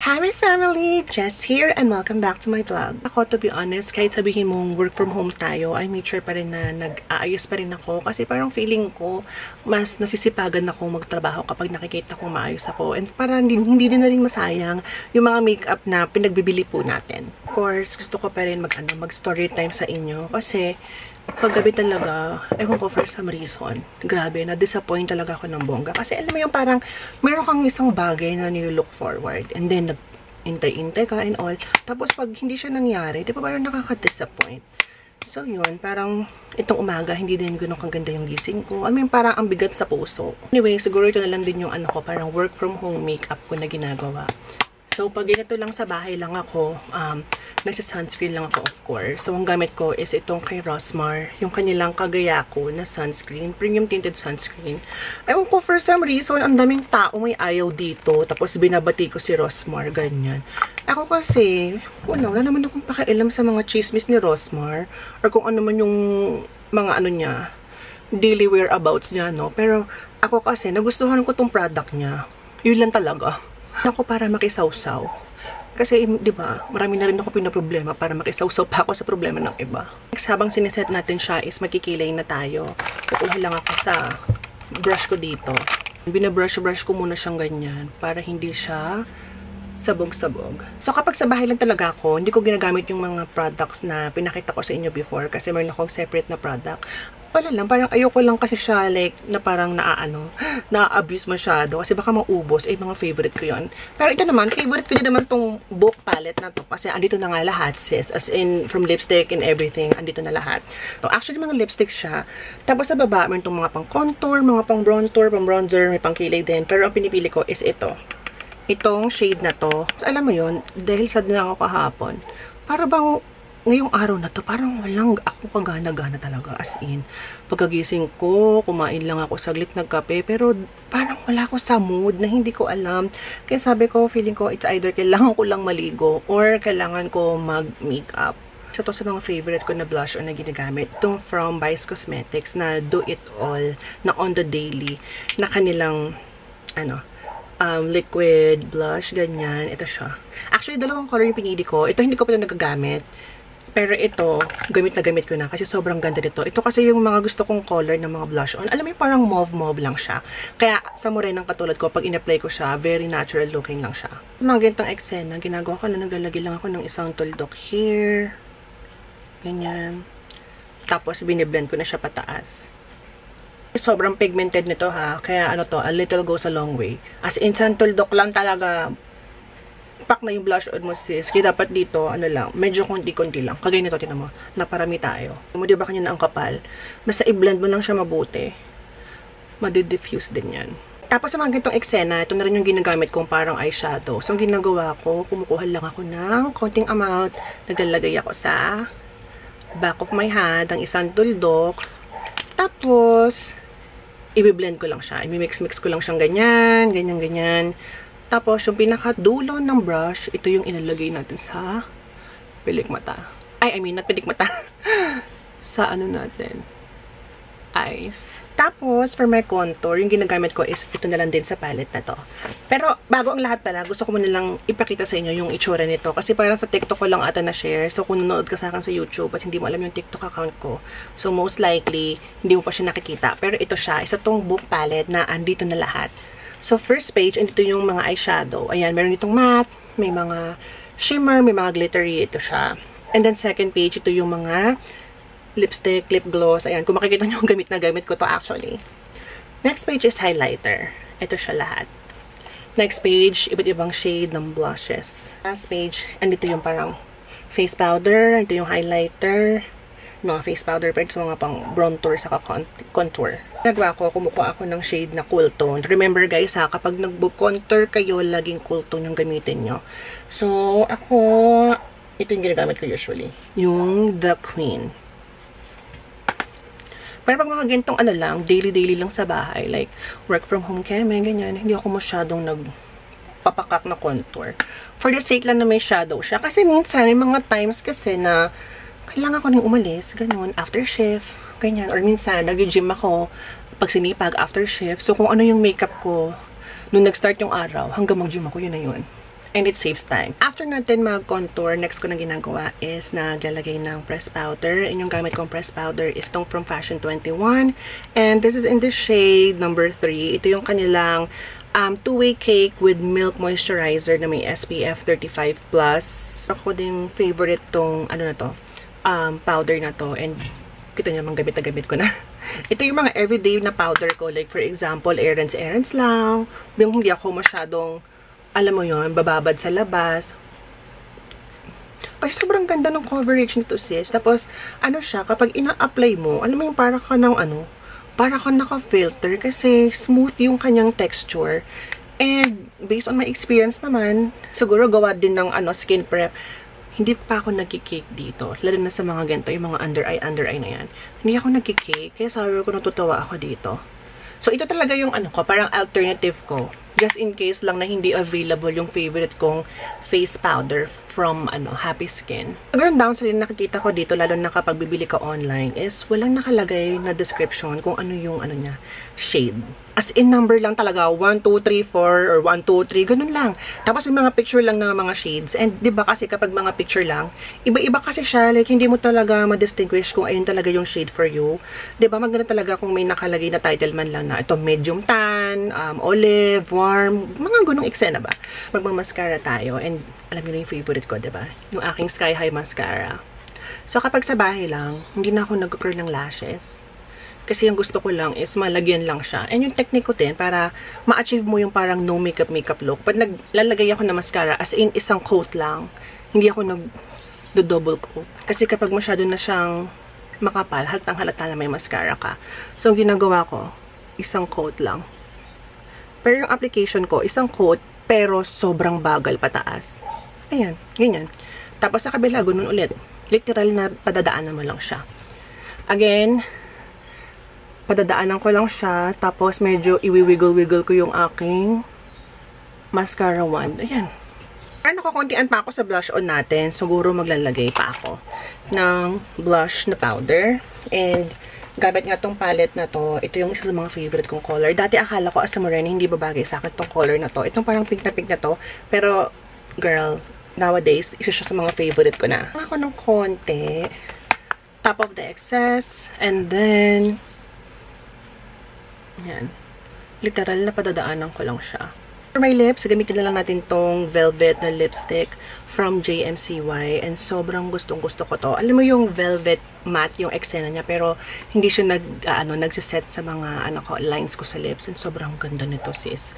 Hi my family! Jess here and welcome back to my vlog. Ako, to be honest, kahit sabihin mong work from home tayo, I made sure pa rin na nag-aayos pa rin ako kasi parang feeling ko mas nasisipagan ako magtrabaho kapag nakikita kong maayos ako. And parang hindi din na rin masayang yung mga makeup na pinagbibili po natin. Of course, gusto ko pa rin mag-story time sa inyo kasi paggabi talaga, ewan ko for some reason, grabe, na-disappoint talaga ako ng bongga. Kasi alam mo yung parang, meron kang isang bagay na nilook forward. And then, nag-intay-intay ka and all. Tapos, pag hindi siya nangyari, di ba parang nakaka-disappoint? So, yun, parang itong umaga, hindi din ganun kaganda yung gising ko. Alam mo yung parang ang bigat sa puso. Anyway, siguro ito na lang din yung parang work from home makeup ko na ginagawa. So, pag ganito lang sa bahay lang ako, nagsa-sunscreen lang ako, of course. So, ang gamit ko is itong kay Rosmar, yung kanilang Kagayako na sunscreen, premium tinted sunscreen. Ewan ko, for some reason, ang daming tao may ayaw dito. Tapos, binabati ko si Rosmar, ganyan. Ako kasi, wala naman akong pakialam sa mga chismis ni Rosmar, or kung ano man yung mga niya, daily whereabouts niya, no? Pero, ako kasi, nagustuhan ko tong product niya. Yun lang talaga. Ako para makisawsaw. Kasi, di ba, marami na rin ako pinaproblema para makisawsaw pa ako sa problema ng iba. Next, habang sineset natin siya is makikilay na tayo. Kukuha lang ako sa brush ko dito. Binabrush ko muna siyang ganyan para hindi siya sabog-sabog. So, kapag sa bahay lang talaga ako, hindi ko ginagamit yung mga products na pinakita ko sa inyo before kasi meron akong separate na product. Wala lang, parang ayoko lang kasi siya like, na parang na-abuse masyado kasi baka maubos, mga favorite ko yon. Pero ito naman, favorite ko din naman tong book palette na to kasi andito na nga lahat, sis. As in, from lipstick and everything, andito na lahat. So, actually, mga lipstick siya. Tapos sa baba, meron tong mga pang contour, mga pang bronzer, pang bronzer, may pang kilay din. Pero ang pinipili ko is ito. Itong shade na to. So, alam mo yun, dahil sad na ako kahapon, para bang ngayong araw na to, parang walang ako kagana-gana talaga. As in, pagkagising ko, kumain lang ako saglit nagkape, pero parang wala ako sa mood na hindi ko alam. Kaya sabi ko, feeling ko, it's either kailangan ko lang maligo or kailangan ko mag-makeup. Isa to sa mga favorite ko na blush on na ginagamit. Itong from Vice Cosmetics na Do It All, na on the daily, na kanilang, liquid blush, ganyan. Ito siya. Actually, dalawang color yung pinili ko. Ito hindi ko pa na nagagamit. Pero ito, gamit na gamit ko na kasi sobrang ganda nito. Ito kasi yung mga gusto kong color ng mga blush on. Alam mo yung parang mauve-mauve lang siya. Kaya sa morenang katulad ko, pag in-apply ko siya, very natural looking lang siya. Mga ganitong eksena, ginagawa ko na naglalagay lang ako ng isang tuldok here. Ganyan. Tapos, biniblend ko na siya pataas. Sobrang pigmented nito ha. Kaya a little goes a long way. As in, isang tuldok lang talaga, pak na yung blush on mo, sis. Kaya dapat dito, medyo konti-konti lang. Kagaya nito, tinan mo, naparami tayo. Mo, diba kanya na ang kapal? Basta i-blend mo lang siya mabuti. Madi-diffuse din yan. Tapos sa mga ganitong eksena, ito na rin yung ginagamit kong parang eyeshadow. So, ang ginagawa ko, kumukuha lang ako ng konting amount. Naglalagay ako sa back of my hand, ang isang tuldok. Tapos, i-blend ko lang siya. I-mix-mix ko lang siyang ganyan, ganyan. Tapos, yung pinakadulo ng brush, ito yung ilalagay natin sa pilik mata. Not pilik mata. Sa natin. Eyes. Tapos, for my contour, yung ginagamit ko is ito na lang din sa palette na to. Pero, bago ang lahat pala, gusto ko muna lang ipakita sa inyo yung itsura nito. Kasi parang sa TikTok ko lang ata na-share. So, kung nanonood ka sa akin sa YouTube at hindi mo alam yung TikTok account ko, so most likely, hindi mo pa siya nakikita. Pero ito siya, isa tong book palette na andito na lahat. So, first page, andito yung mga eyeshadow. Ayan, meron itong matte, may mga shimmer, may mga glittery. Ito siya. And then, second page, ito yung mga lipstick, lip gloss. Ayan, kung makikita nyo, gamit na gamit ko to actually. Next page is highlighter. Ito siya lahat. Next page, iba't ibang shade ng blushes. Last page, andito yung parang face powder. Ito yung highlighter. Mga face powder pa sa mga pang bronzer saka contour. Nagawa ko, kumukuha ako ng shade na cool tone. Remember guys ha, kapag nag-contour kayo, laging cool tone yung gamitin nyo. So, ako, ito yung ginagamit ko usually. Yung The Queen. Pero pag mga gantong lang, daily lang sa bahay, like work from home keme, ganyan, hindi ako masyadong nagpapakak na contour. For the sake lang na may shadow siya. Kasi minsan, may mga times kasi na kailangan ko nang umalis, ganun, after shift, ganyan. Or minsan, nag-gym ako, pag sinipag, after shift. So, kung ano yung makeup ko, nung nag-start yung araw, hanggang mag-gym ako, yun na yun. and it saves time. After natin mag-contour, next ko na ginagawa is naglalagay ng pressed powder. And yung gamit kong pressed powder is tong from Fashion 21. And this is in the shade number 3. Ito yung kanilang two-way cake with milk moisturizer na may SPF 35+. Ako din favorite tong, ano na to, powder na to. And kita niyo, gamit na gamit ko na. Ito yung mga everyday na powder ko. Like, for example, errands lang. Yung hindi ako masyadong, alam mo yun, bababad sa labas. Ay, sobrang ganda ng coverage nito, sis. Tapos, ano siya, kapag ina-apply mo, alam mo yung para ka ng para ka naka-filter kasi smooth yung kanyang texture. And, based on my experience naman, siguro gawa din ng skin prep, hindi pa ako nagkikake dito. Lalo na sa mga ganito, yung mga under eye na yan. Hindi ako nagkikake, kaya sabi ko natutuwa ako dito. So, ito talaga yung parang alternative ko. Just in case lang na hindi available yung favorite kong face powder from Happy Skin. Sobrang downside na nakikita ko dito, lalo na kapag bibili ka online, is walang nakalagay na description kung ano yung niya, shade. As in number lang talaga, 1, 2, 3, 4, or 1, 2, 3, ganun lang. Tapos yung mga picture lang ng mga shades. And di ba kasi kapag mga picture lang, iba-iba kasi siya, like hindi mo talaga ma-distinguish kung ayun talaga yung shade for you. Di ba maganda talaga kung may nakalagay na title man lang na ito medium tan, olive, warm, mga gunong eksena ba. Magmamaskara tayo, and alam niyo na yung favorite ko, di ba? Yung aking Sky High Mascara. So kapag sa bahay lang, hindi na ako nag-curl ng lashes. Kasi yung gusto ko lang is malagyan lang siya. And yung technique ko din, para ma-achieve mo yung parang no makeup look. Pag naglalagay ako ng mascara, as in isang coat lang, hindi ako nag-double coat. Kasi kapag masyado na siyang makapal, halata na may mascara ka. So, ginagawa ko, isang coat lang. Pero yung application ko, isang coat, pero sobrang bagal pataas. Ayan, ganyan. Tapos sa kabila, ganun ulit. Literal na padadaanan mo lang siya. Again, padadaanan ko lang siya, tapos medyo iwi-wiggle-wiggle ko yung aking mascara wand. Ayan. Nakakuntian pa ako sa blush on natin. Siguro maglalagay pa ako ng blush na powder. And gamit nga tong palette na to, ito yung isa sa mga favorite kong color. Dati akala ko as a morena, hindi babagay sa akin tong color na to. Itong parang pink na to. Pero, girl, nowadays, isa siya sa mga favorite ko na. Ako ng konti. Top of the excess. And then, yan. Literal na padadaanan ko lang siya. For my lips, gamitin na lang natin tong velvet na lipstick from JMCY. And sobrang gustong-gusto ko to. Alam mo yung velvet matte, yung eksena niya. Pero hindi siya nagsiset sa mga lines ko sa lips. And sobrang ganda nito, sis.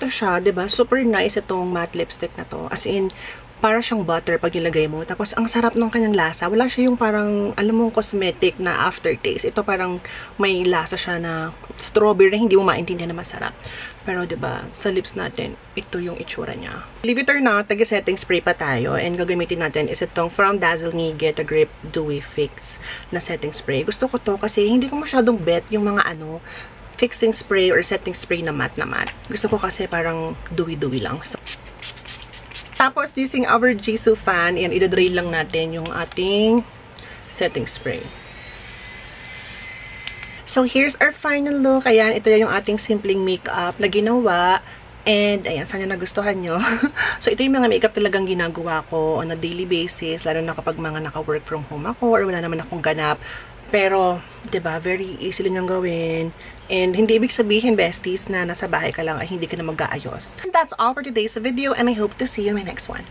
Ito siya, diba? Super nice itong matte lipstick na to. As in, para siyang butter pag nilagay mo. Tapos, ang sarap ng kanyang lasa. Wala siya yung parang, alam mo, cosmetic na aftertaste. Ito parang may lasa siya na strawberry na hindi mo maintindihan na masarap. Pero, diba, sa lips natin, ito yung itsura niya. Leave it or not, tag-setting spray pa tayo. And gagamitin natin is itong from Dazzle Me Get a Grip Dewy Fix na setting spray. Gusto ko to kasi hindi ko masyadong bet yung mga fixing spray or setting spray na matte na matte. Gusto ko kasi parang dewy-dewy lang. So, tapos, using our Jisoo fan, yan, idodray lang natin yung ating setting spray. So, here's our final look. Ayan, ito yung ating simpleng makeup na ginawa. And, ayan, sana nagustuhan nyo. So, ito yung mga makeup talagang ginagawa ko on a daily basis, lalo na kapag mga naka-work from home ako or wala naman akong ganap. Pero, diba, very easy lang yung gawin. And hindi ibig sabihin, besties, na nasa bahay ka lang ay hindi ka na mag-aayos. And that's all for today's video, and I hope to see you in my next one.